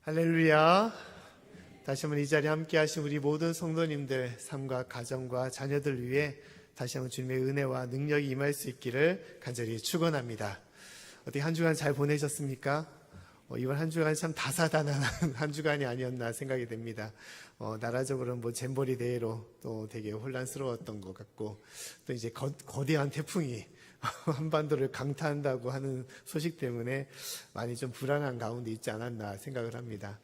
할렐루야. 다시 한번 이 자리에 함께 하신 우리 모든 성도님들 삶과 가정과 자녀들 위해 다시 한번 주님의 은혜와 능력이 임할 수 있기를 간절히 축원합니다. 어떻게 한 주간 잘 보내셨습니까? 이번 한 주간 참 다사다난한 한 주간이 아니었나 생각이 됩니다. 나라적으로는 잼버리 대회로 또 되게 혼란스러웠던 것 같고, 또 이제 거대한 태풍이 한반도를 강타한다고 하는 소식 때문에 많이 좀 불안한 가운데 있지 않았나 생각을 합니다.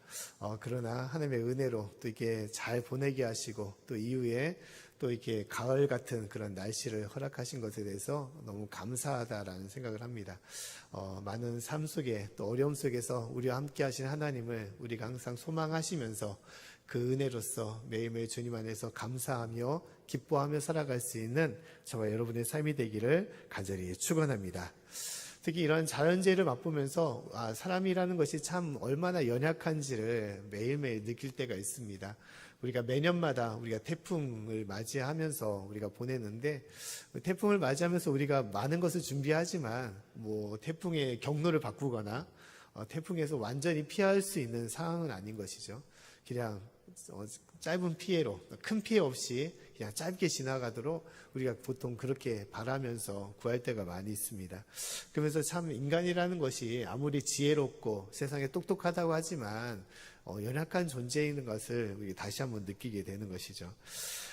그러나 하나님의 은혜로 또 이렇게 잘 보내게 하시고, 또 이후에 또 이렇게 가을 같은 그런 날씨를 허락하신 것에 대해서 너무 감사하다라는 생각을 합니다. 많은 삶 속에 또 어려움 속에서 우리와 함께 하신 하나님을 우리가 항상 소망하시면서 그 은혜로서 매일매일 주님 안에서 감사하며 기뻐하며 살아갈 수 있는 저와 여러분의 삶이 되기를 간절히 축원합니다. 특히 이런 자연재해를 맛보면서 사람이라는 것이 참 얼마나 연약한지를 매일매일 느낄 때가 있습니다. 우리가 매년마다 우리가 태풍을 맞이하면서 우리가 보내는데, 태풍을 맞이하면서 우리가 많은 것을 준비하지만 태풍의 경로를 바꾸거나 태풍에서 완전히 피할 수 있는 상황은 아닌 것이죠. 그냥 짧은 피해로, 큰 피해 없이 그냥 짧게 지나가도록 우리가 보통 그렇게 바라면서 구할 때가 많이 있습니다. 그러면서 참 인간이라는 것이 아무리 지혜롭고 세상에 똑똑하다고 하지만 연약한 존재인 것을 우리 다시 한번 느끼게 되는 것이죠.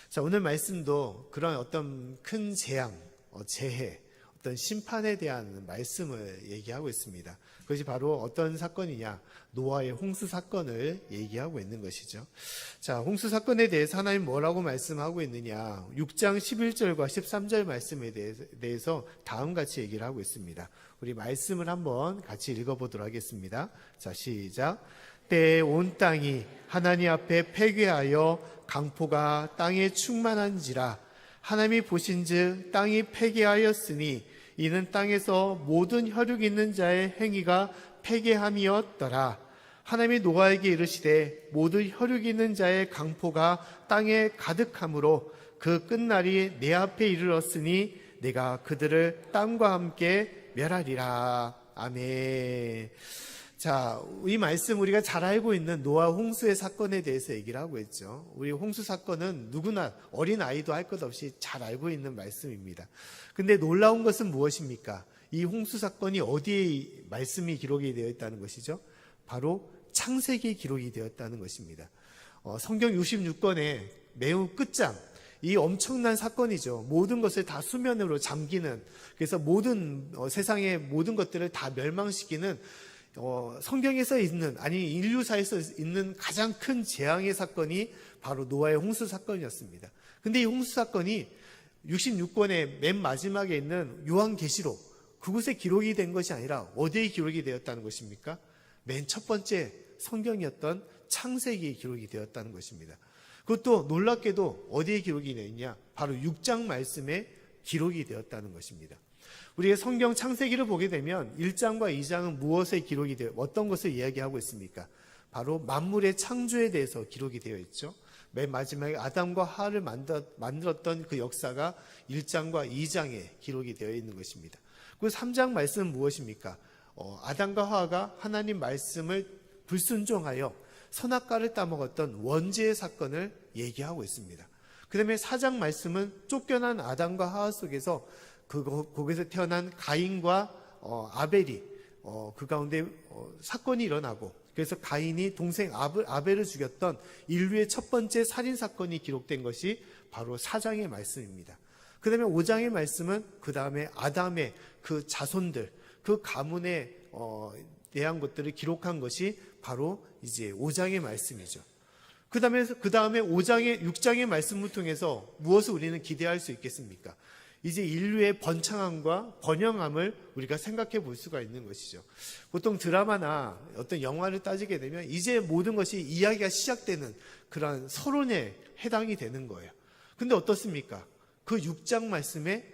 자, 오늘 말씀도 그런 어떤 큰 재앙, 재해, 어떤 심판에 대한 말씀을 얘기하고 있습니다. 그것이 바로 어떤 사건이냐? 노아의 홍수 사건을 얘기하고 있는 것이죠. 자, 홍수 사건에 대해서 하나님 뭐라고 말씀하고 있느냐? 6장 11절과 13절 말씀에 대해서 다음과 같이 얘기를 하고 있습니다. 우리 말씀을 한번 같이 읽어보도록 하겠습니다. 자, 시작. 때에 온 땅이 하나님 앞에 패괴하여 강포가 땅에 충만한지라. 하나님이 보신즉 땅이 패괴하였으니 이는 땅에서 모든 혈육 있는 자의 행위가 패괴함이었더라. 하나님이 노아에게 이르시되 모든 혈육 있는 자의 강포가 땅에 가득함으로 그 끝날이 내 앞에 이르렀으니 내가 그들을 땅과 함께 멸하리라. 아멘. 자, 이 말씀 우리가 잘 알고 있는 노아 홍수의 사건에 대해서 얘기를 하고 있죠. 우리 홍수 사건은 누구나 어린 아이도 할 것 없이 잘 알고 있는 말씀입니다. 근데 놀라운 것은 무엇입니까? 이 홍수 사건이 어디에 말씀이 기록이 되어 있다는 것이죠? 바로 창세기에 기록이 되었다는 것입니다. 성경 66권의 매우 끝장, 이 엄청난 사건이죠. 모든 것을 다 수면으로 잠기는, 그래서 모든 세상의 모든 것들을 다 멸망시키는 성경에서 있는, 아니 인류사에서 있는 가장 큰 재앙의 사건이 바로 노아의 홍수 사건이었습니다. 근데 이 홍수 사건이 66권의 맨 마지막에 있는 요한계시록, 그곳에 기록이 된 것이 아니라 어디에 기록이 되었다는 것입니까? 맨 첫 번째 성경이었던 창세기에 기록이 되었다는 것입니다. 그것도 놀랍게도 어디에 기록이 되어 있냐? 바로 6장 말씀에 기록이 되었다는 것입니다. 우리가 성경 창세기를 보게 되면 1장과 2장은 무엇에 기록이 되어, 어떤 것을 이야기하고 있습니까? 바로 만물의 창조에 대해서 기록이 되어 있죠. 맨 마지막에 아담과 하와를 만들었던 그 역사가 1장과 2장에 기록이 되어 있는 것입니다. 그 3장 말씀은 무엇입니까? 아담과 하와가 하나님 말씀을 불순종하여 선악과를 따먹었던 원죄의 사건을 얘기하고 있습니다. 그 다음에 4장 말씀은 쫓겨난 아담과 하와 속에서 거기서 태어난 가인과 아벨이 그 가운데 사건이 일어나고, 그래서 가인이 동생 아벨을 죽였던 인류의 첫 번째 살인 사건이 기록된 것이 바로 4장의 말씀입니다. 그 다음에 5장의 말씀은 그 다음에 아담의 그 자손들, 그 가문에 대한 것들을 기록한 것이 바로 이제 5장의 말씀이죠. 그 다음에 6장의 말씀을 통해서 무엇을 우리는 기대할 수 있겠습니까? 이제 인류의 번창함과 번영함을 우리가 생각해 볼 수가 있는 것이죠. 보통 드라마나 어떤 영화를 따지게 되면 이제 모든 것이 이야기가 시작되는 그런 서론에 해당이 되는 거예요. 근데 어떻습니까? 그 6장 말씀에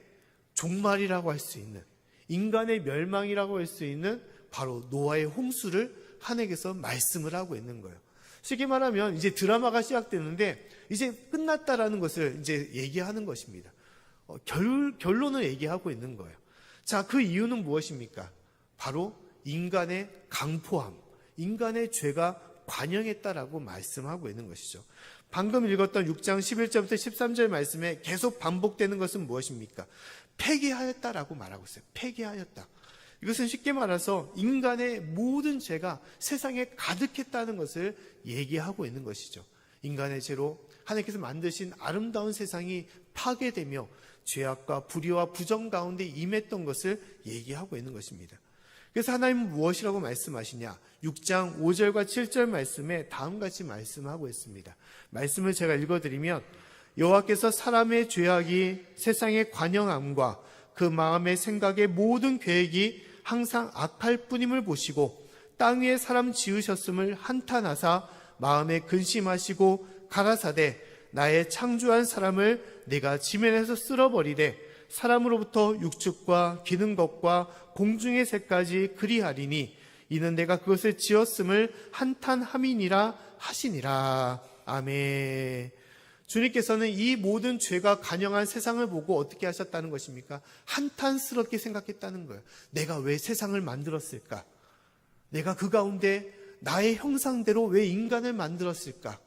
종말이라고 할 수 있는, 인간의 멸망이라고 할 수 있는 바로 노아의 홍수를 하나님께서 말씀을 하고 있는 거예요. 쉽게 말하면 이제 드라마가 시작되는데 이제 끝났다라는 것을 이제 얘기하는 것입니다. 결론을 얘기하고 있는 거예요. 자, 그 이유는 무엇입니까? 바로 인간의 강포함, 인간의 죄가 관영했다라고 말씀하고 있는 것이죠. 방금 읽었던 6장 11절부터 13절 말씀에 계속 반복되는 것은 무엇입니까? 폐기하였다라고 말하고 있어요. 폐기하였다. 이것은 쉽게 말해서 인간의 모든 죄가 세상에 가득했다는 것을 얘기하고 있는 것이죠. 인간의 죄로 하나님께서 만드신 아름다운 세상이 파괴되며 죄악과 불의와 부정 가운데 임했던 것을 얘기하고 있는 것입니다. 그래서 하나님은 무엇이라고 말씀하시냐? 6장 5절과 7절 말씀에 다음같이 말씀하고 있습니다. 말씀을 제가 읽어드리면, 여호와께서 사람의 죄악이 세상의 관영함과 그 마음의 생각의 모든 계획이 항상 악할 뿐임을 보시고 땅 위에 사람 지으셨음을 한탄하사 마음에 근심하시고 가라사대 나의 창조한 사람을 내가 지면에서 쓸어버리되 사람으로부터 육축과 기는 것과 공중의 새까지 그리하리니 이는 내가 그것을 지었음을 한탄함이니라 하시니라. 아멘. 주님께서는 이 모든 죄가 관영한 세상을 보고 어떻게 하셨다는 것입니까? 한탄스럽게 생각했다는 거예요. 내가 왜 세상을 만들었을까? 내가 그 가운데 나의 형상대로 왜 인간을 만들었을까?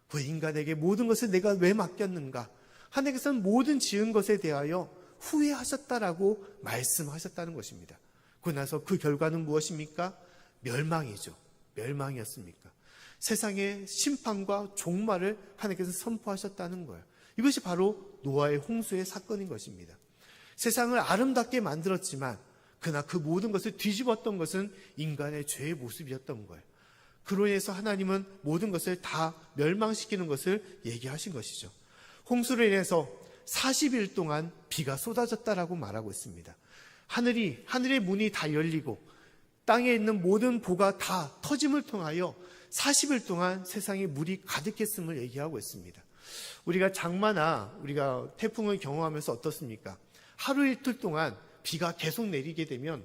그 인간에게 모든 것을 내가 왜 맡겼는가? 하나님께서는 모든 지은 것에 대하여 후회하셨다라고 말씀하셨다는 것입니다. 그러고 나서 그 결과는 무엇입니까? 멸망이죠. 멸망이었습니까? 세상의 심판과 종말을 하나님께서 선포하셨다는 거예요. 이것이 바로 노아의 홍수의 사건인 것입니다. 세상을 아름답게 만들었지만 그러나 그 모든 것을 뒤집었던 것은 인간의 죄의 모습이었던 거예요. 그로 인해서 하나님은 모든 것을 다 멸망시키는 것을 얘기하신 것이죠. 홍수로 인해서 40일 동안 비가 쏟아졌다라고 말하고 있습니다. 하늘의 문이 다 열리고 땅에 있는 모든 보가 다 터짐을 통하여 40일 동안 세상에 물이 가득했음을 얘기하고 있습니다. 우리가 장마나 우리가 태풍을 경험하면서 어떻습니까? 하루 이틀 동안 비가 계속 내리게 되면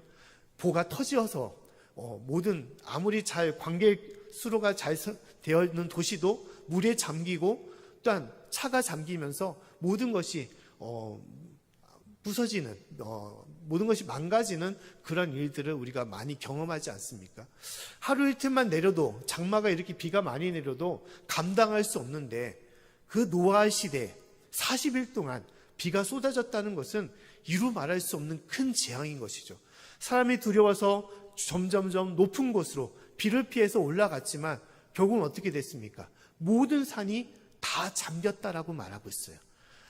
보가 터져서 모든 아무리 잘 관객 수로가 잘 되어 있는 도시도 물에 잠기고 또한 차가 잠기면서 모든 것이 부서지는 모든 것이 망가지는 그런 일들을 우리가 많이 경험하지 않습니까? 하루 이틀만 내려도 장마가 이렇게 비가 많이 내려도 감당할 수 없는데 그 노아 시대 40일 동안 비가 쏟아졌다는 것은 이루 말할 수 없는 큰 재앙인 것이죠. 사람이 두려워서 점점점 높은 곳으로 비를 피해서 올라갔지만 결국은 어떻게 됐습니까? 모든 산이 다 잠겼다라고 말하고 있어요.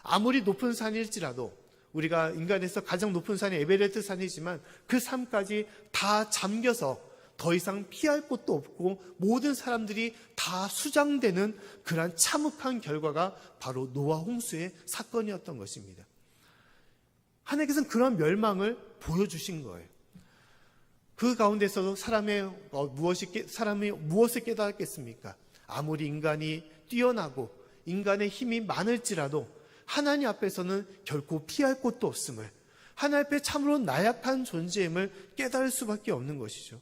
아무리 높은 산일지라도 우리가 인간에서 가장 높은 산이 에베레스트 산이지만 그 산까지 다 잠겨서 더 이상 피할 곳도 없고 모든 사람들이 다 수장되는 그러한 참혹한 결과가 바로 노아 홍수의 사건이었던 것입니다. 하나님께서는 그런 멸망을 보여주신 거예요. 그 가운데서도 사람이 무엇을 깨달았겠습니까? 아무리 인간이 뛰어나고 인간의 힘이 많을지라도 하나님 앞에서는 결코 피할 곳도 없음을, 하나님 앞에 참으로 나약한 존재임을 깨달을 수밖에 없는 것이죠.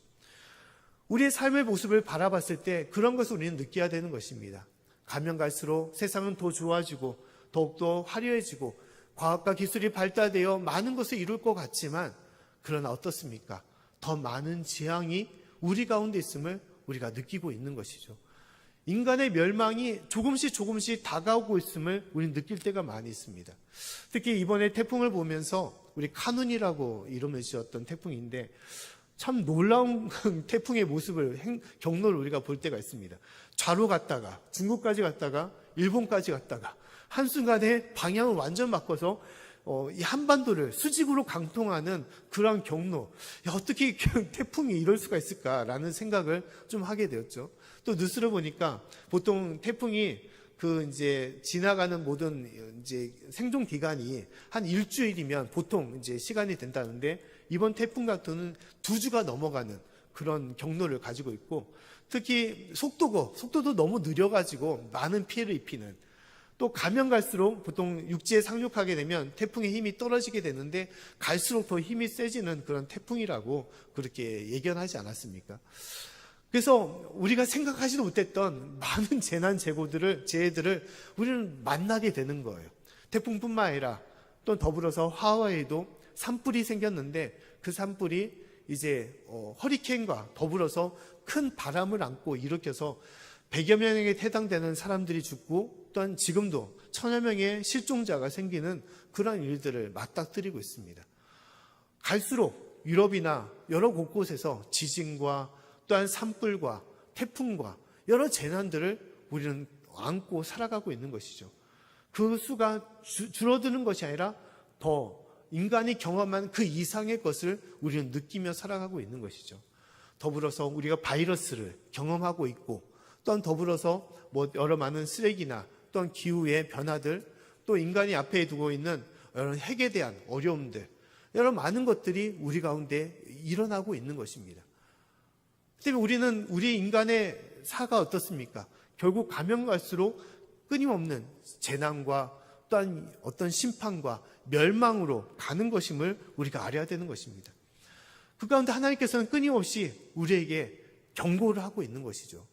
우리의 삶의 모습을 바라봤을 때 그런 것을 우리는 느껴야 되는 것입니다. 가면 갈수록 세상은 더 좋아지고 더욱더 화려해지고 과학과 기술이 발달되어 많은 것을 이룰 것 같지만 그러나 어떻습니까? 더 많은 재앙이 우리 가운데 있음을 우리가 느끼고 있는 것이죠. 인간의 멸망이 조금씩 다가오고 있음을 우리는 느낄 때가 많이 있습니다. 특히 이번에 태풍을 보면서 우리 카눈이라고 이름을 지었던 태풍인데 참 놀라운 태풍의 모습을 경로를 우리가 볼 때가 있습니다. 좌로 갔다가 중국까지 갔다가 일본까지 갔다가 한순간에 방향을 완전 바꿔서 이 한반도를 수직으로 강통하는 그런 경로. 어떻게 태풍이 이럴 수가 있을까라는 생각을 좀 하게 되었죠. 또 뉴스를 보니까 보통 태풍이 이제 지나가는 모든 이제 생존 기간이 한 일주일이면 보통 이제 시간이 된다는데 이번 태풍 같은 경우는 2주가 넘어가는 그런 경로를 가지고 있고 특히 속도도 너무 느려가지고 많은 피해를 입히는 또 가면 갈수록 보통 육지에 상륙하게 되면 태풍의 힘이 떨어지게 되는데 갈수록 더 힘이 세지는 그런 태풍이라고 그렇게 예견하지 않았습니까? 그래서 우리가 생각하지도 못했던 많은 재해들을 우리는 만나게 되는 거예요. 태풍뿐만 아니라 또 더불어서 하와이도 산불이 생겼는데 그 산불이 이제 허리케인과 더불어서 큰 바람을 안고 일으켜서 100여 명에 해당되는 사람들이 죽고 또한 지금도 1000여 명의 실종자가 생기는 그러한 일들을 맞닥뜨리고 있습니다. 갈수록 유럽이나 여러 곳곳에서 지진과 또한 산불과 태풍과 여러 재난들을 우리는 안고 살아가고 있는 것이죠. 그 수가 줄어드는 것이 아니라 더 인간이 경험한 그 이상의 것을 우리는 느끼며 살아가고 있는 것이죠. 더불어서 우리가 바이러스를 경험하고 있고 또한 더불어서 여러 많은 쓰레기나 또한 기후의 변화들 또 인간이 앞에 두고 있는 여러 핵에 대한 어려움들 여러 많은 것들이 우리 가운데 일어나고 있는 것입니다. 때문에 우리는 우리 인간의 사가 어떻습니까? 결국 가면 갈수록 끊임없는 재난과 또한 어떤 심판과 멸망으로 가는 것임을 우리가 알아야 되는 것입니다. 그 가운데 하나님께서는 끊임없이 우리에게 경고를 하고 있는 것이죠.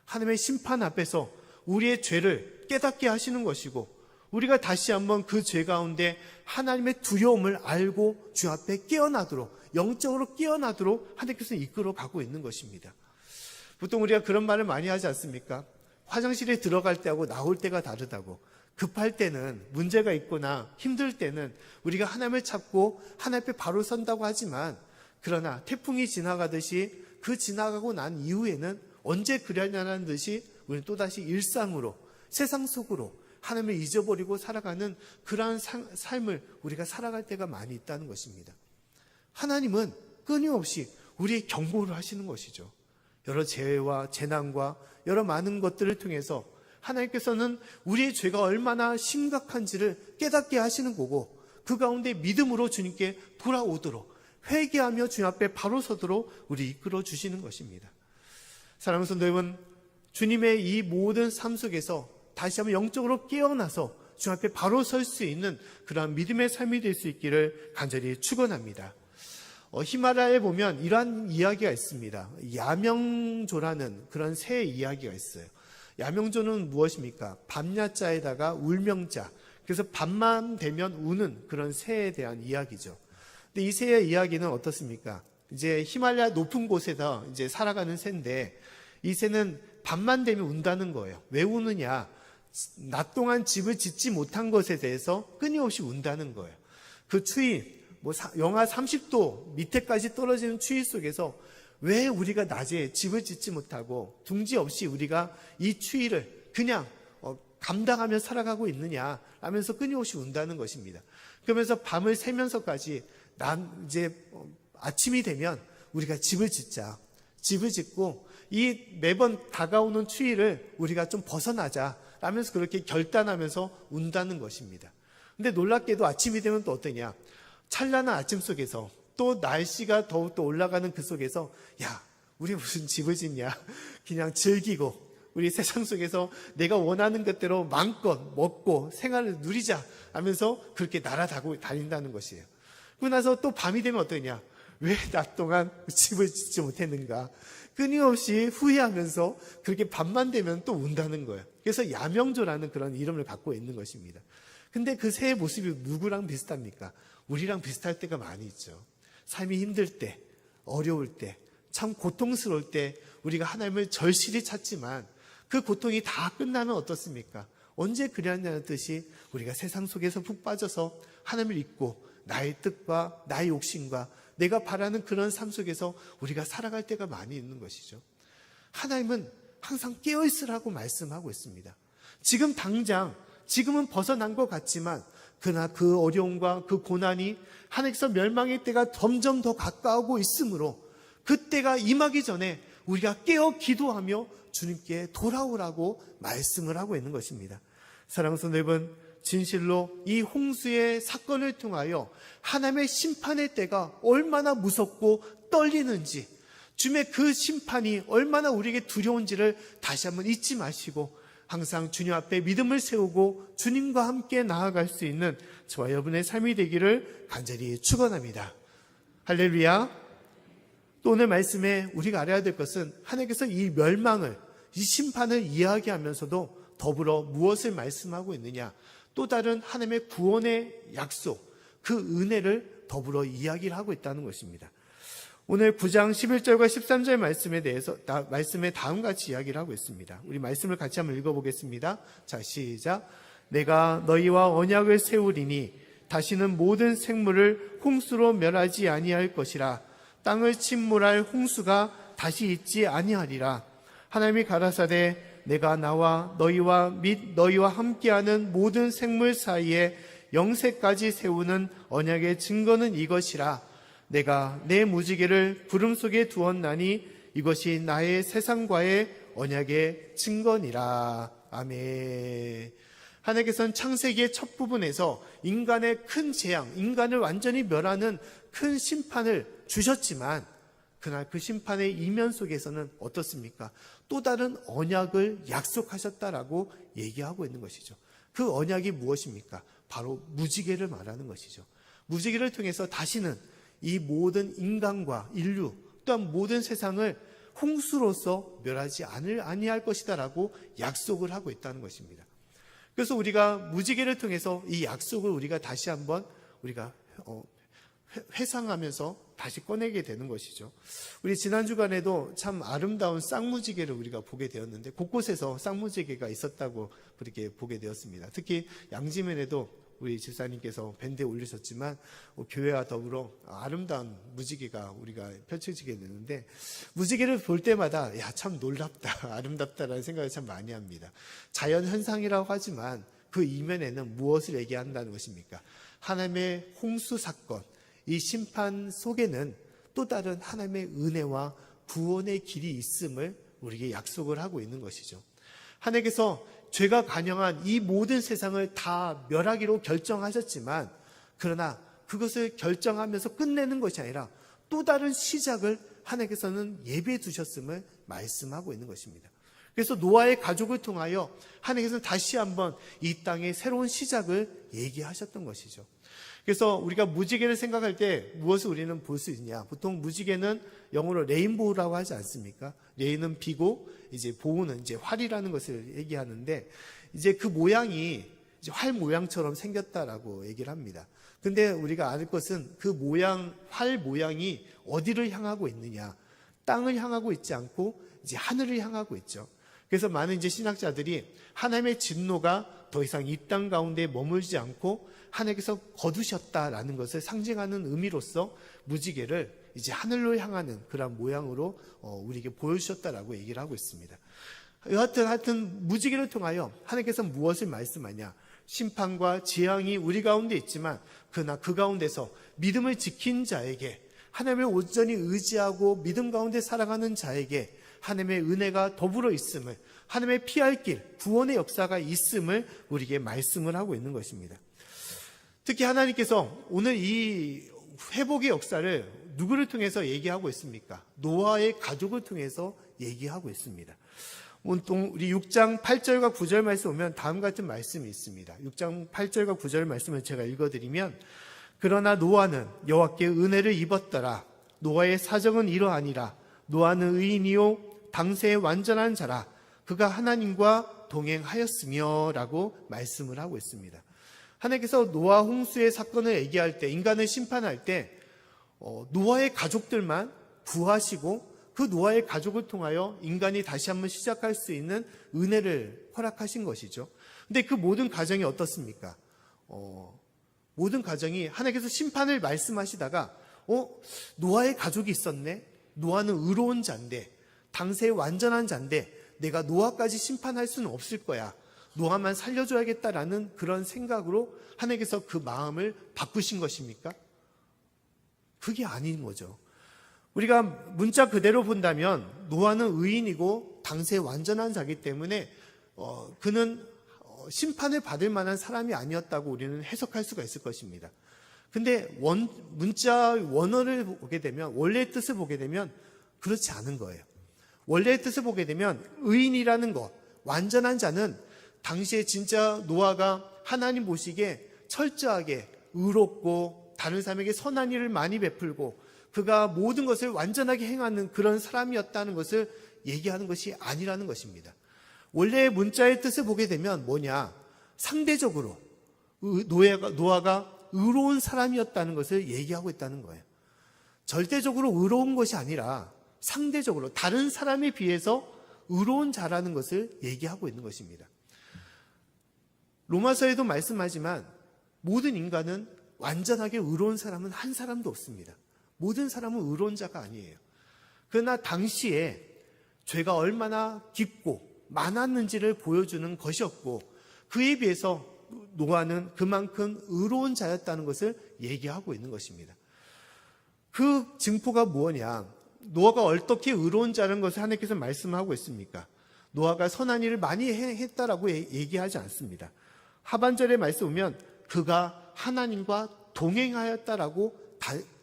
하나님의 심판 앞에서 우리의 죄를 깨닫게 하시는 것이고 우리가 다시 한번 그 죄 가운데 하나님의 두려움을 알고 주 앞에 깨어나도록 영적으로 깨어나도록 하나님께서 이끌어 가고 있는 것입니다. 보통 우리가 그런 말을 많이 하지 않습니까? 화장실에 들어갈 때하고 나올 때가 다르다고. 급할 때는 문제가 있거나 힘들 때는 우리가 하나님을 찾고 하나님 앞에 바로 선다고 하지만 그러나 태풍이 지나가듯이 그 지나가고 난 이후에는 언제 그러냐는 듯이 우리는 또다시 일상으로 세상 속으로 하나님을 잊어버리고 살아가는 그러한 삶을 우리가 살아갈 때가 많이 있다는 것입니다. 하나님은 끊임없이 우리의 경고를 하시는 것이죠. 여러 재해와 재난과 여러 많은 것들을 통해서 하나님께서는 우리의 죄가 얼마나 심각한지를 깨닫게 하시는 거고 그 가운데 믿음으로 주님께 돌아오도록 회개하며 주님 앞에 바로 서도록 우리 이끌어 주시는 것입니다. 사랑하는 성도 여러분, 주님의 이 모든 삶 속에서 다시 한번 영적으로 깨어나서 주님 앞에 바로 설 수 있는 그러한 믿음의 삶이 될 수 있기를 간절히 축원합니다. 히말라야에 보면 이러한 이야기가 있습니다. 야명조라는 그런 새 이야기가 있어요. 야명조는 무엇입니까? 밤야자에다가 울명자. 그래서 밤만 되면 우는 그런 새에 대한 이야기죠. 근데 이 새의 이야기는 어떻습니까? 이제 히말라야 높은 곳에서 이제 살아가는 새인데 이 새는 밤만 되면 운다는 거예요. 왜 우느냐? 낮 동안 집을 짓지 못한 것에 대해서 끊임없이 운다는 거예요. 그 추위, 영하 30도 밑에까지 떨어지는 추위 속에서 왜 우리가 낮에 집을 짓지 못하고 둥지 없이 우리가 이 추위를 그냥 감당하며 살아가고 있느냐 하면서 끊임없이 운다는 것입니다. 그러면서 밤을 새면서까지 이제 아침이 되면 우리가 집을 짓자. 집을 짓고 이 매번 다가오는 추위를 우리가 좀 벗어나자 하면서 그렇게 결단하면서 운다는 것입니다. 근데 놀랍게도 아침이 되면 또 어떠냐? 찬란한 아침 속에서 또 날씨가 더욱더 올라가는 그 속에서 야, 우리 무슨 집을 짓냐? 그냥 즐기고 우리 세상 속에서 내가 원하는 것대로 마음껏 먹고 생활을 누리자 하면서 그렇게 날아다닌다는 것이에요. 그러고 나서 또 밤이 되면 어떠냐? 왜 낮 동안 집을 짓지 못했는가? 끊임없이 후회하면서 그렇게 밤만 되면 또 운다는 거예요. 그래서 야명조라는 그런 이름을 갖고 있는 것입니다. 근데 그 새의 모습이 누구랑 비슷합니까? 우리랑 비슷할 때가 많이 있죠. 삶이 힘들 때, 어려울 때, 참 고통스러울 때 우리가 하나님을 절실히 찾지만 그 고통이 다 끝나면 어떻습니까? 언제 그랬냐는 뜻이 우리가 세상 속에서 푹 빠져서 하나님을 잊고 나의 뜻과 나의 욕심과 내가 바라는 그런 삶 속에서 우리가 살아갈 때가 많이 있는 것이죠. 하나님은 항상 깨어있으라고 말씀하고 있습니다. 지금 당장, 지금은 벗어난 것 같지만 그러나 그 어려움과 그 고난이 하나님께서 멸망의 때가 점점 더 가까우고 있으므로 그때가 임하기 전에 우리가 깨어 기도하며 주님께 돌아오라고 말씀을 하고 있는 것입니다. 사랑하는 성도 여러분, 진실로 이 홍수의 사건을 통하여 하나님의 심판의 때가 얼마나 무섭고 떨리는지, 주님의 그 심판이 얼마나 우리에게 두려운지를 다시 한번 잊지 마시고 항상 주님 앞에 믿음을 세우고 주님과 함께 나아갈 수 있는 저와 여러분의 삶이 되기를 간절히 축원합니다. 할렐루야. 또 오늘 말씀에 우리가 알아야 될 것은 하나님께서 이 멸망을, 이 심판을 이야기하면서도 더불어 무엇을 말씀하고 있느냐? 또 다른 하나님의 구원의 약속, 그 은혜를 더불어 이야기를 하고 있다는 것입니다. 오늘 9장 11절과 13절 말씀에 대해서 말씀에 다음 같이 이야기를 하고 있습니다. 우리 말씀을 같이 한번 읽어보겠습니다. 자, 시작. 내가 너희와 언약을 세우리니 다시는 모든 생물을 홍수로 멸하지 아니할 것이라. 땅을 침몰할 홍수가 다시 있지 아니하리라. 하나님이 가라사대 내가 나와 너희와 및 너희와 함께하는 모든 생물 사이에 영세까지 세우는 언약의 증거는 이것이라. 내가 내 무지개를 구름 속에 두었나니 이것이 나의 세상과의 언약의 증거니라. 아멘. 하나님께서는 창세기의 첫 부분에서 인간의 큰 재앙, 인간을 완전히 멸하는 큰 심판을 주셨지만 그날 그 심판의 이면 속에서는 어떻습니까? 또 다른 언약을 약속하셨다라고 얘기하고 있는 것이죠. 그 언약이 무엇입니까? 바로 무지개를 말하는 것이죠. 무지개를 통해서 다시는 이 모든 인간과 인류 또한 모든 세상을 홍수로서 멸하지 아니할 것이다라고 약속을 하고 있다는 것입니다. 그래서 우리가 무지개를 통해서 이 약속을 우리가 다시 한번 우리가 회상하면서 다시 꺼내게 되는 것이죠. 우리 지난 주간에도 참 아름다운 쌍무지개를 우리가 보게 되었는데 곳곳에서 쌍무지개가 있었다고 그렇게 보게 되었습니다. 특히 양지면에도 우리 집사님께서 밴드에 올리셨지만 교회와 더불어 아름다운 무지개가 우리가 펼쳐지게 되는데 무지개를 볼 때마다 야, 참 놀랍다, 아름답다라는 생각을 참 많이 합니다. 자연 현상이라고 하지만 그 이면에는 무엇을 얘기한다는 것입니까? 하나님의 홍수 사건, 이 심판 속에는 또 다른 하나님의 은혜와 구원의 길이 있음을 우리에게 약속을 하고 있는 것이죠. 하나님께서 죄가 간영한 이 모든 세상을 다 멸하기로 결정하셨지만 그러나 그것을 결정하면서 끝내는 것이 아니라 또 다른 시작을 하나님께서는 예비해 두셨음을 말씀하고 있는 것입니다. 그래서 노아의 가족을 통하여 하나님께서는 다시 한번 이 땅의 새로운 시작을 얘기하셨던 것이죠. 그래서 우리가 무지개를 생각할 때 무엇을 우리는 볼 수 있냐? 보통 무지개는 영어로 레인보우라고 하지 않습니까? 레인은 비고 이제 보우는 이제 활이라는 것을 얘기하는데 이제 그 모양이 이제 활 모양처럼 생겼다라고 얘기를 합니다. 근데 우리가 알 것은 그 모양, 활 모양이 어디를 향하고 있느냐? 땅을 향하고 있지 않고 이제 하늘을 향하고 있죠. 그래서 많은 이제 신학자들이 하나님의 진노가 더 이상 이 땅 가운데 머물지 않고 하나님께서 거두셨다라는 것을 상징하는 의미로서 무지개를 이제 하늘로 향하는 그런 모양으로 우리에게 보여주셨다라고 얘기를 하고 있습니다. 하여튼 무지개를 통하여 하나님께서 무엇을 말씀하냐? 심판과 재앙이 우리 가운데 있지만 그러나 그 가운데서 믿음을 지킨 자에게 하나님을 온전히 의지하고 믿음 가운데 살아가는 자에게 하나님의 은혜가 더불어 있음을, 하나님의 피할 길, 구원의 역사가 있음을 우리에게 말씀을 하고 있는 것입니다. 특히 하나님께서 오늘 이 회복의 역사를 누구를 통해서 얘기하고 있습니까? 노아의 가족을 통해서 얘기하고 있습니다. 우리 6장 8절과 9절 말씀 보면 다음 같은 말씀이 있습니다. 6장 8절과 9절 말씀을 제가 읽어드리면 그러나 노아는 여호와께 은혜를 입었더라. 노아의 사정은 이러하니라. 노아는 의인이요 당세의 완전한 자라. 그가 하나님과 동행하였으며 라고 말씀을 하고 있습니다. 하나님께서 노아 홍수의 사건을 얘기할 때, 인간을 심판할 때 노아의 가족들만 구하시고 그 노아의 가족을 통하여 인간이 다시 한번 시작할 수 있는 은혜를 허락하신 것이죠. 근데 그 모든 가정이 어떻습니까? 모든 가정이 하나님께서 심판을 말씀하시다가 노아의 가족이 있었네? 노아는 의로운 자인데 당세의 완전한 자인데 내가 노아까지 심판할 수는 없을 거야. 노아만 살려줘야겠다라는 그런 생각으로 하나님께서 그 마음을 바꾸신 것입니까? 그게 아닌 거죠. 우리가 문자 그대로 본다면 노아는 의인이고 당세의 완전한 자이기 때문에 그는 심판을 받을 만한 사람이 아니었다고 우리는 해석할 수가 있을 것입니다. 근데 문자 원어를 보게 되면, 원래의 뜻을 보게 되면 그렇지 않은 거예요. 원래의 뜻을 보게 되면 의인이라는 것, 완전한 자는 당시에 진짜 노아가 하나님 보시기에 철저하게 의롭고 다른 사람에게 선한 일을 많이 베풀고 그가 모든 것을 완전하게 행하는 그런 사람이었다는 것을 얘기하는 것이 아니라는 것입니다. 원래의 문자의 뜻을 보게 되면 뭐냐? 상대적으로 노아가 의로운 사람이었다는 것을 얘기하고 있다는 거예요. 절대적으로 의로운 것이 아니라 상대적으로 다른 사람에 비해서 의로운 자라는 것을 얘기하고 있는 것입니다. 로마서에도 말씀하지만 모든 인간은 완전하게 의로운 사람은 한 사람도 없습니다. 모든 사람은 의로운 자가 아니에요. 그러나 당시에 죄가 얼마나 깊고 많았는지를 보여주는 것이었고, 그에 비해서 노아는 그만큼 의로운 자였다는 것을 얘기하고 있는 것입니다. 그 증포가 뭐냐? 노아가 어떻게 의로운 자라는 것을 하나님께서 말씀하고 있습니까? 노아가 선한 일을 많이 했다라고 얘기하지 않습니다. 하반절의 말씀 보면 그가 하나님과 동행하였다라고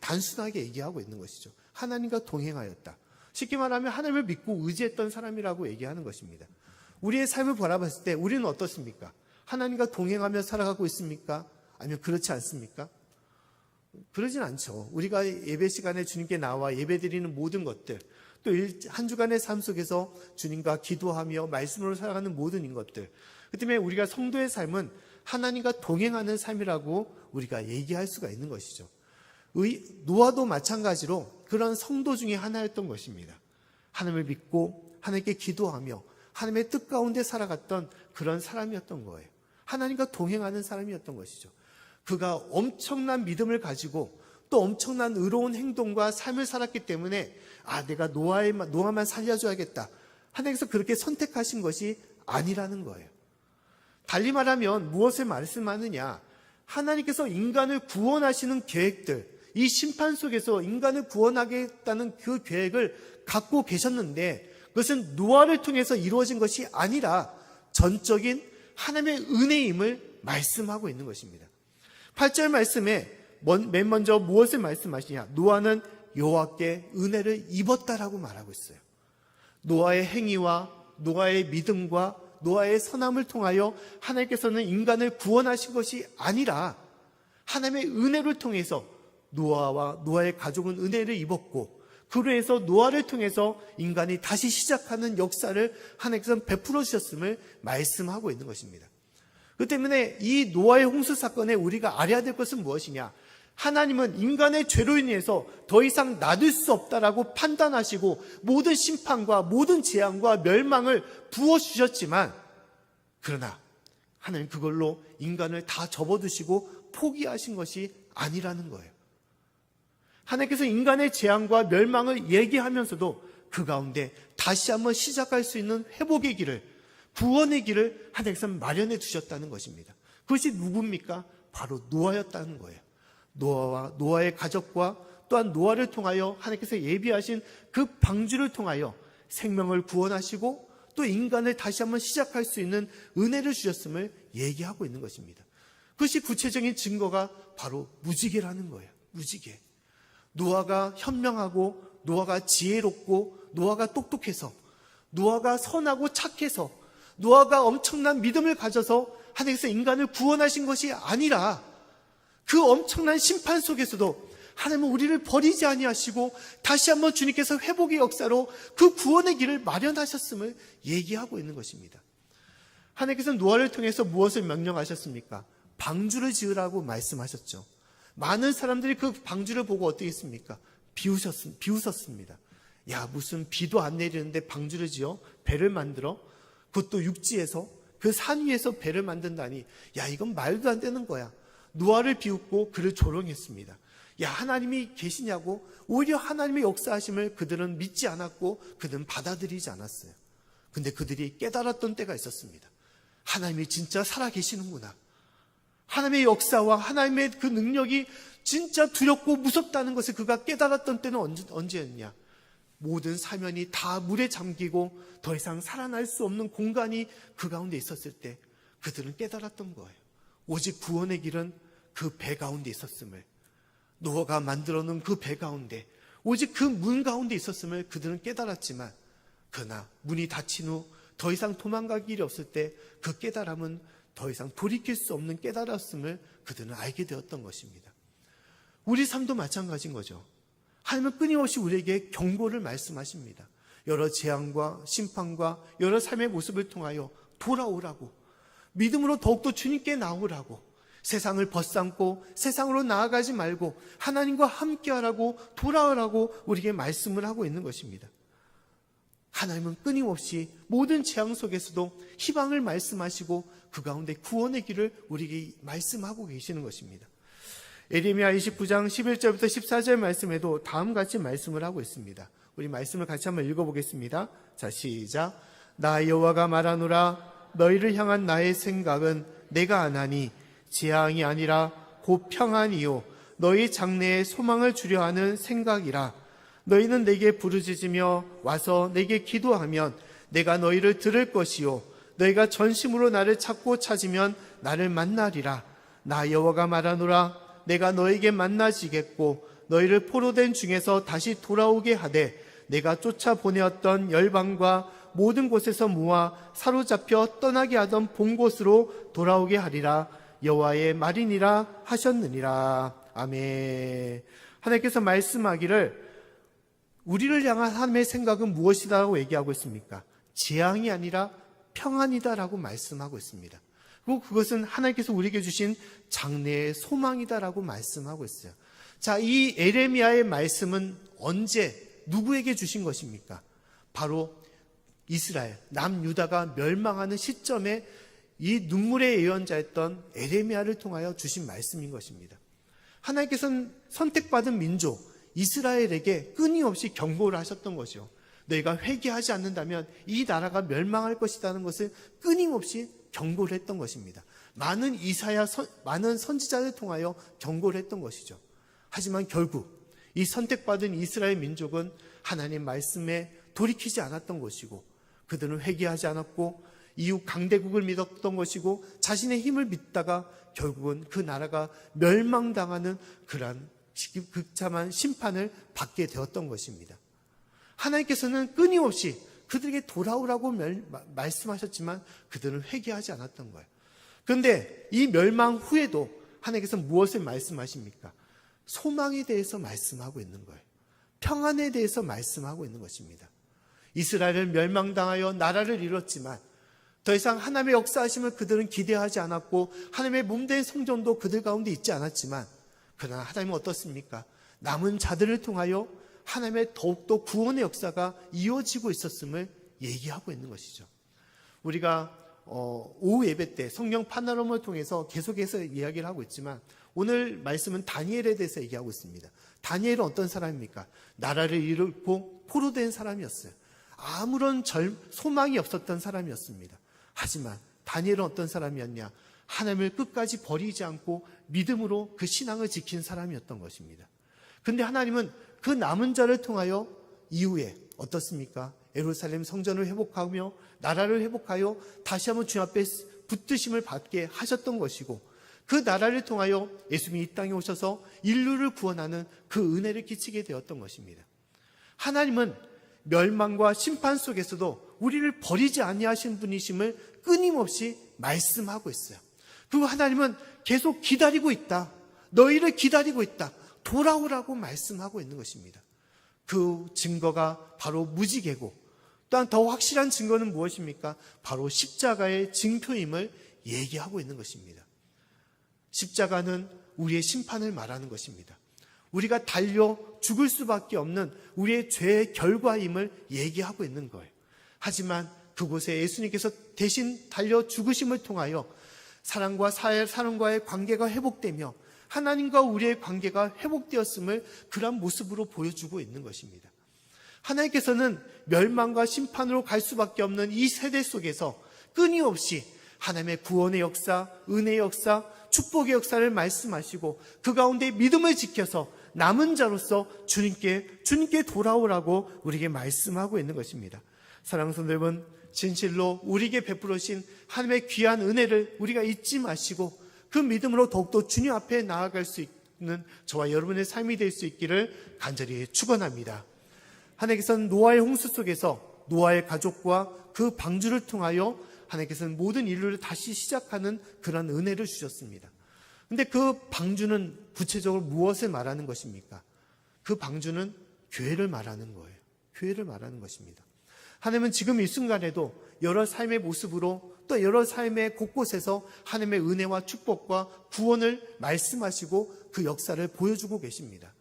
단순하게 얘기하고 있는 것이죠. 하나님과 동행하였다. 쉽게 말하면 하나님을 믿고 의지했던 사람이라고 얘기하는 것입니다. 우리의 삶을 바라봤을 때 우리는 어떻습니까? 하나님과 동행하며 살아가고 있습니까? 아니면 그렇지 않습니까? 그러진 않죠. 우리가 예배 시간에 주님께 나와 예배드리는 모든 것들, 또 한 주간의 삶 속에서 주님과 기도하며 말씀으로 살아가는 모든 것들, 그 때문에 우리가 성도의 삶은 하나님과 동행하는 삶이라고 우리가 얘기할 수가 있는 것이죠. 노아도 마찬가지로 그런 성도 중에 하나였던 것입니다. 하나님을 믿고 하나님께 기도하며 하나님의 뜻 가운데 살아갔던 그런 사람이었던 거예요. 하나님과 동행하는 사람이었던 것이죠. 그가 엄청난 믿음을 가지고 또 엄청난 의로운 행동과 삶을 살았기 때문에 내가 노아만 살려줘야겠다. 하나님께서 그렇게 선택하신 것이 아니라는 거예요. 달리 말하면 무엇을 말씀하느냐? 하나님께서 인간을 구원하시는 계획들, 이 심판 속에서 인간을 구원하겠다는 그 계획을 갖고 계셨는데 그것은 노아를 통해서 이루어진 것이 아니라 전적인 하나님의 은혜임을 말씀하고 있는 것입니다. 8절 말씀에 맨 먼저 무엇을 말씀하시냐? 노아는 여호와께 은혜를 입었다라고 말하고 있어요. 노아의 행위와 노아의 믿음과 노아의 선함을 통하여 하나님께서는 인간을 구원하신 것이 아니라 하나님의 은혜를 통해서 노아와 노아의 가족은 은혜를 입었고, 그로 해서 노아를 통해서 인간이 다시 시작하는 역사를 하나님께서는 베풀어 주셨음을 말씀하고 있는 것입니다. 그 때문에 이 노아의 홍수 사건에 우리가 알아야 될 것은 무엇이냐? 하나님은 인간의 죄로 인해서 더 이상 놔둘 수 없다라고 판단하시고 모든 심판과 모든 재앙과 멸망을 부어주셨지만, 그러나 하나님 그걸로 인간을 다 접어두시고 포기하신 것이 아니라는 거예요. 하나님께서 인간의 재앙과 멸망을 얘기하면서도 그 가운데 다시 한번 시작할 수 있는 회복의 길을, 구원의 길을 하나님께서 마련해 두셨다는 것입니다. 그것이 누굽니까? 바로 노아였다는 거예요. 노아와 노아의 가족과 또한 노아를 통하여 하나님께서 예비하신 그 방주를 통하여 생명을 구원하시고 또 인간을 다시 한번 시작할 수 있는 은혜를 주셨음을 얘기하고 있는 것입니다. 그것이 구체적인 증거가 바로 무지개라는 거예요. 무지개. 노아가 현명하고 노아가 지혜롭고 노아가 똑똑해서 노아가 선하고 착해서 노아가 엄청난 믿음을 가져서 하나님께서 인간을 구원하신 것이 아니라 그 엄청난 심판 속에서도 하나님은 우리를 버리지 아니하시고 다시 한번 주님께서 회복의 역사로 그 구원의 길을 마련하셨음을 얘기하고 있는 것입니다. 하나님께서는 노아를 통해서 무엇을 명령하셨습니까? 방주를 지으라고 말씀하셨죠. 많은 사람들이 그 방주를 보고 어떻게 했습니까? 비웃었습니다. 야, 무슨 비도 안 내리는데 방주를 지어? 배를 만들어? 그것도 육지에서, 그 산 위에서 배를 만든다니, 야, 이건 말도 안 되는 거야. 노아를 비웃고 그를 조롱했습니다. 야, 하나님이 계시냐고? 오히려 하나님의 역사하심을 그들은 믿지 않았고 그들은 받아들이지 않았어요. 근데 그들이 깨달았던 때가 있었습니다. 하나님이 진짜 살아계시는구나. 하나님의 역사와 하나님의 그 능력이 진짜 두렵고 무섭다는 것을 그가 깨달았던 때는 언제였냐? 모든 사면이 다 물에 잠기고 더 이상 살아날 수 없는 공간이 그 가운데 있었을 때 그들은 깨달았던 거예요. 오직 구원의 길은 그 배 가운데 있었음을, 노아가 만들어 놓은 그 배 가운데, 오직 그 문 가운데 있었음을 그들은 깨달았지만, 그러나 문이 닫힌 후 더 이상 도망갈 길이 없을 때 그 깨달음은 더 이상 돌이킬 수 없는 깨달았음을 그들은 알게 되었던 것입니다. 우리 삶도 마찬가지인 거죠. 하나님은 끊임없이 우리에게 경고를 말씀하십니다. 여러 재앙과 심판과 여러 삶의 모습을 통하여 돌아오라고, 믿음으로 더욱더 주님께 나오라고, 세상을 벗삼고 세상으로 나아가지 말고 하나님과 함께하라고, 돌아오라고 우리에게 말씀을 하고 있는 것입니다. 하나님은 끊임없이 모든 재앙 속에서도 희망을 말씀하시고 그 가운데 구원의 길을 우리에게 말씀하고 계시는 것입니다. 예레미야 29장 11절부터 14절 말씀에도 다음과 같이 말씀을 하고 있습니다. 우리 말씀을 같이 한번 읽어보겠습니다. 자, 시작. 나 여호와가 말하노라. 너희를 향한 나의 생각은 내가 아나니 재앙이 아니라 곧 평안이요 너희 장래에 소망을 주려 하는 생각이라. 너희는 내게 부르짖으며 와서 내게 기도하면 내가 너희를 들을 것이요 너희가 전심으로 나를 찾고 찾으면 나를 만나리라. 나 여호와가 말하노라. 내가 너에게 만나지겠고 너희를 포로된 중에서 다시 돌아오게 하되 내가 쫓아보내었던 열방과 모든 곳에서 모아 사로잡혀 떠나게 하던 본 곳으로 돌아오게 하리라. 여호와의 말이니라 하셨느니라. 아멘. 하나님께서 말씀하기를 우리를 향한 하나님의 생각은 무엇이다라고 얘기하고 있습니까? 재앙이 아니라 평안이다라고 말씀하고 있습니다. 그리고 그것은 하나님께서 우리에게 주신 장래의 소망이다라고 말씀하고 있어요. 자, 이 예레미야의 말씀은 언제 누구에게 주신 것입니까? 바로 이스라엘, 남유다가 멸망하는 시점에 이 눈물의 예언자였던 예레미야를 통하여 주신 말씀인 것입니다. 하나님께서는 선택받은 민족 이스라엘에게 끊임없이 경고를 하셨던 것이요. 너희가 회개하지 않는다면 이 나라가 멸망할 것이라는 것을 끊임없이 경고를 했던 것입니다. 많은 많은 선지자를 통하여 경고를 했던 것이죠. 하지만 결국 이 선택받은 이스라엘 민족은 하나님 말씀에 돌이키지 않았던 것이고 그들은 회개하지 않았고 이웃 강대국을 믿었던 것이고 자신의 힘을 믿다가 결국은 그 나라가 멸망당하는 그러한 극참한 심판을 받게 되었던 것입니다. 하나님께서는 끊임없이 그들에게 돌아오라고 말씀하셨지만 그들은 회개하지 않았던 거예요. 그런데 이 멸망 후에도 하나님께서 무엇을 말씀하십니까? 소망에 대해서 말씀하고 있는 거예요. 평안에 대해서 말씀하고 있는 것입니다. 이스라엘은 멸망당하여 나라를 잃었지만 더 이상 하나님의 역사하심을 그들은 기대하지 않았고 하나님의 몸된 성전도 그들 가운데 있지 않았지만 그러나 하나님은 어떻습니까? 남은 자들을 통하여 하나님의 더욱더 구원의 역사가 이어지고 있었음을 얘기하고 있는 것이죠. 우리가 오후 예배 때 성경 파노라마를 통해서 계속해서 이야기를 하고 있지만 오늘 말씀은 다니엘에 대해서 얘기하고 있습니다. 다니엘은 어떤 사람입니까? 나라를 잃고 포로된 사람이었어요. 아무런 소망이 없었던 사람이었습니다. 하지만 다니엘은 어떤 사람이었냐? 하나님을 끝까지 버리지 않고 믿음으로 그 신앙을 지킨 사람이었던 것입니다. 그런데 하나님은 그 남은 자를 통하여 이후에 어떻습니까? 예루살렘 성전을 회복하며 나라를 회복하여 다시 한번 주님 앞에 붙드심을 받게 하셨던 것이고 그 나라를 통하여 예수님이 이 땅에 오셔서 인류를 구원하는 그 은혜를 끼치게 되었던 것입니다. 하나님은 멸망과 심판 속에서도 우리를 버리지 아니하신 분이심을 끊임없이 말씀하고 있어요. 그리고 하나님은 계속 기다리고 있다. 너희를 기다리고 있다. 돌아오라고 말씀하고 있는 것입니다. 그 증거가 바로 무지개고 또한 더 확실한 증거는 무엇입니까? 바로 십자가의 징표임을 얘기하고 있는 것입니다. 십자가는 우리의 심판을 말하는 것입니다. 우리가 달려 죽을 수밖에 없는 우리의 죄의 결과임을 얘기하고 있는 거예요. 하지만 그곳에 예수님께서 대신 달려 죽으심을 통하여 사람과의 관계가 회복되며 하나님과 우리의 관계가 회복되었음을 그런 모습으로 보여주고 있는 것입니다. 하나님께서는 멸망과 심판으로 갈 수밖에 없는 이 세대 속에서 끊임없이 하나님의 구원의 역사, 은혜의 역사, 축복의 역사를 말씀하시고 그 가운데 믿음을 지켜서 남은 자로서 주님께 돌아오라고 우리에게 말씀하고 있는 것입니다. 사랑하는 성도 여러분, 진실로 우리에게 베풀으신 하나님의 귀한 은혜를 우리가 잊지 마시고 그 믿음으로 더욱더 주님 앞에 나아갈 수 있는 저와 여러분의 삶이 될 수 있기를 간절히 축원합니다. 하나님께서는 노아의 홍수 속에서 노아의 가족과 그 방주를 통하여 하나님께서는 모든 인류를 다시 시작하는 그런 은혜를 주셨습니다. 그런데 그 방주는 구체적으로 무엇을 말하는 것입니까? 그 방주는 교회를 말하는 거예요. 교회를 말하는 것입니다. 하나님은 지금 이 순간에도 여러 삶의 모습으로 또 여러 삶의 곳곳에서 하나님의 은혜와 축복과 구원을 말씀하시고 그 역사를 보여주고 계십니다.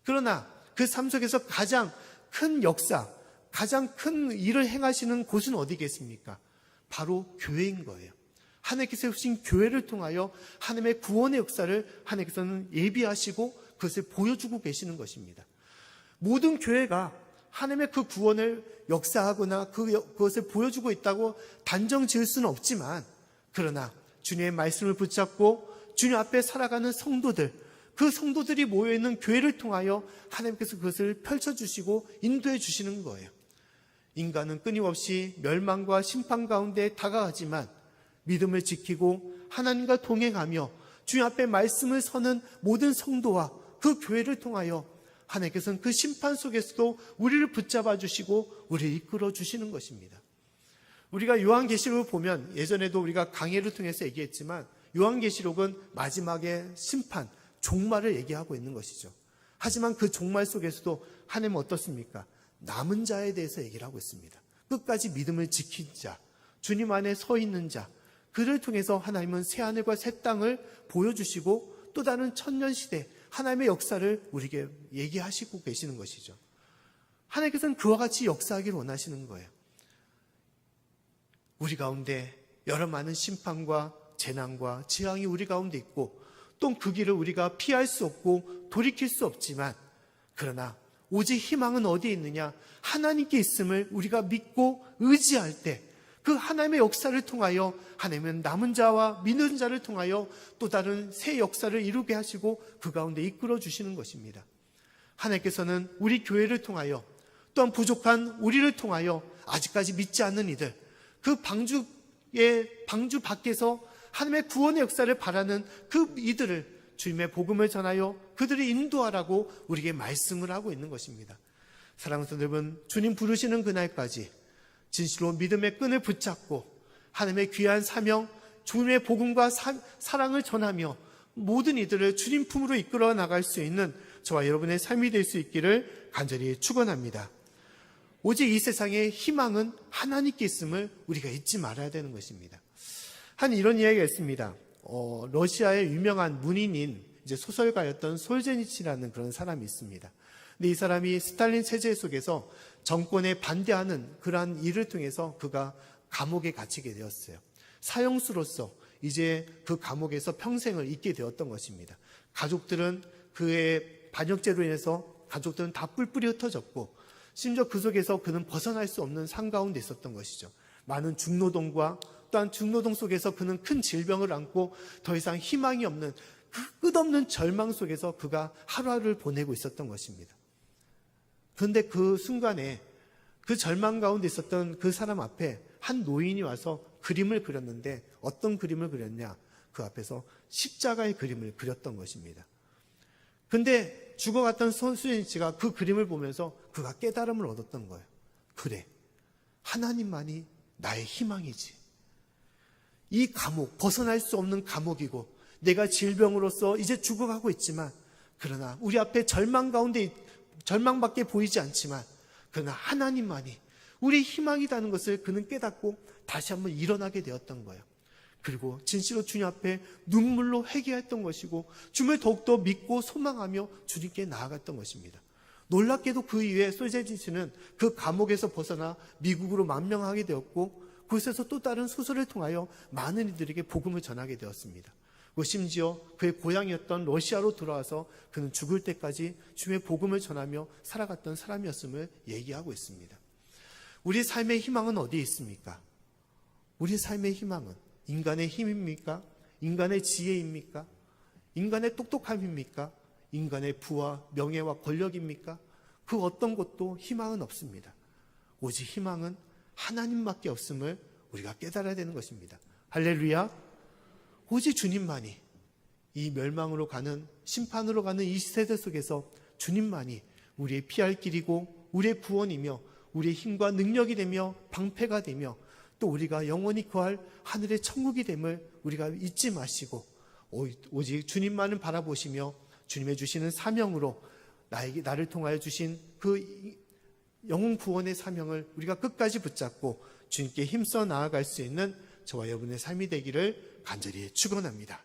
그러나 그 삶 속에서 가장 큰 역사, 가장 큰 일을 행하시는 곳은 어디겠습니까? 바로 교회인 거예요. 하나님께서 세우신 교회를 통하여 하나님의 구원의 역사를 하나님께서는 예비하시고 그것을 보여주고 계시는 것입니다. 모든 교회가 하나님의 그 구원을 역사하거나 그것을 보여주고 있다고 단정 지을 수는 없지만, 그러나 주님의 말씀을 붙잡고 주님 앞에 살아가는 성도들, 그 성도들이 모여있는 교회를 통하여 하나님께서 그것을 펼쳐주시고 인도해 주시는 거예요. 인간은 끊임없이 멸망과 심판 가운데 다가가지만 믿음을 지키고 하나님과 동행하며 주님 앞에 말씀을 서는 모든 성도와 그 교회를 통하여 하나님께서는 그 심판 속에서도 우리를 붙잡아 주시고 우리를 이끌어 주시는 것입니다. 우리가 요한계시록을 보면, 예전에도 우리가 강해를 통해서 얘기했지만, 요한계시록은 마지막에 심판, 종말을 얘기하고 있는 것이죠. 하지만 그 종말 속에서도 하나님은 어떻습니까? 남은 자에 대해서 얘기를 하고 있습니다. 끝까지 믿음을 지킨 자, 주님 안에 서 있는 자, 그를 통해서 하나님은 새하늘과 새 땅을 보여주시고 또 다른 천년시대 하나님의 역사를 우리에게 얘기하시고 계시는 것이죠. 하나님께서는 그와 같이 역사하기를 원하시는 거예요. 우리 가운데 여러 많은 심판과 재난과 재앙이 우리 가운데 있고, 또 그 길을 우리가 피할 수 없고 돌이킬 수 없지만, 그러나 오직 희망은 어디에 있느냐? 하나님께 있음을 우리가 믿고 의지할 때 그 하나님의 역사를 통하여 하나님은 남은 자와 믿는 자를 통하여 또 다른 새 역사를 이루게 하시고 그 가운데 이끌어 주시는 것입니다. 하나님께서는 우리 교회를 통하여, 또한 부족한 우리를 통하여 아직까지 믿지 않는 이들, 그 방주 밖에서 하나님의 구원의 역사를 바라는 그 이들을 주님의 복음을 전하여 그들을 인도하라고 우리에게 말씀을 하고 있는 것입니다. 사랑하는 성도 여러분, 주님 부르시는 그날까지 진실로 믿음의 끈을 붙잡고 하나님의 귀한 사명, 주님의 복음과 사랑을 전하며 모든 이들을 주님 품으로 이끌어 나갈 수 있는 저와 여러분의 삶이 될 수 있기를 간절히 축원합니다. 오직 이 세상의 희망은 하나님께 있음을 우리가 잊지 말아야 되는 것입니다. 한 이런 이야기가 있습니다. 러시아의 유명한 문인인 소설가였던 솔제니치라는 그런 사람이 있습니다. 근데 이 사람이 스탈린 체제 속에서 정권에 반대하는 그러한 일을 통해서 그가 감옥에 갇히게 되었어요. 사형수로서 이제 그 감옥에서 평생을 있게 되었던 것입니다. 가족들은 그의 반역죄로 인해서 가족들은 다 뿔뿔이 흩어졌고, 심지어 그 속에서 그는 벗어날 수 없는 삶 가운데 있었던 것이죠. 많은 중노동과 또한 중노동 속에서 그는 큰 질병을 안고 더 이상 희망이 없는 그 끝없는 절망 속에서 그가 하루하루를 보내고 있었던 것입니다. 그런데 그 순간에 그 절망 가운데 있었던 그 사람 앞에 한 노인이 와서 그림을 그렸는데, 어떤 그림을 그렸냐? 그 앞에서 십자가의 그림을 그렸던 것입니다. 근데 죽어갔던 솔제니치가 그 그림을 보면서 그가 깨달음을 얻었던 거예요. 그래, 하나님만이 나의 희망이지. 이 감옥, 벗어날 수 없는 감옥이고 내가 질병으로서 이제 죽어가고 있지만, 그러나 우리 앞에 절망 가운데, 절망밖에 보이지 않지만, 그러나 하나님만이 우리 희망이라는 것을 그는 깨닫고 다시 한번 일어나게 되었던 거예요. 그리고 진실로 주님 앞에 눈물로 회개했던 것이고 주님을 더욱더 믿고 소망하며 주님께 나아갔던 것입니다. 놀랍게도 그 이후에 솔제니치는 그 감옥에서 벗어나 미국으로 망명하게 되었고, 그곳에서 또 다른 소설을 통하여 많은 이들에게 복음을 전하게 되었습니다. 그리고 심지어 그의 고향이었던 러시아로 돌아와서 그는 죽을 때까지 주님의 복음을 전하며 살아갔던 사람이었음을 얘기하고 있습니다. 우리 삶의 희망은 어디에 있습니까? 우리 삶의 희망은 인간의 힘입니까? 인간의 지혜입니까? 인간의 똑똑함입니까? 인간의 부와 명예와 권력입니까? 그 어떤 것도 희망은 없습니다. 오직 희망은 하나님밖에 없음을 우리가 깨달아야 되는 것입니다. 할렐루야. 오직 주님만이, 이 멸망으로 가는, 심판으로 가는 이 세대 속에서 주님만이 우리의 피할 길이고 우리의 구원이며 우리의 힘과 능력이 되며 방패가 되며 또 우리가 영원히 거할 하늘의 천국이 됨을 우리가 잊지 마시고 오직 주님만을 바라보시며 주님의 주시는 사명으로 나를 통하여 주신 그 영혼 구원의 사명을 우리가 끝까지 붙잡고 주님께 힘써 나아갈 수 있는 저와 여러분의 삶이 되기를 간절히 축원합니다.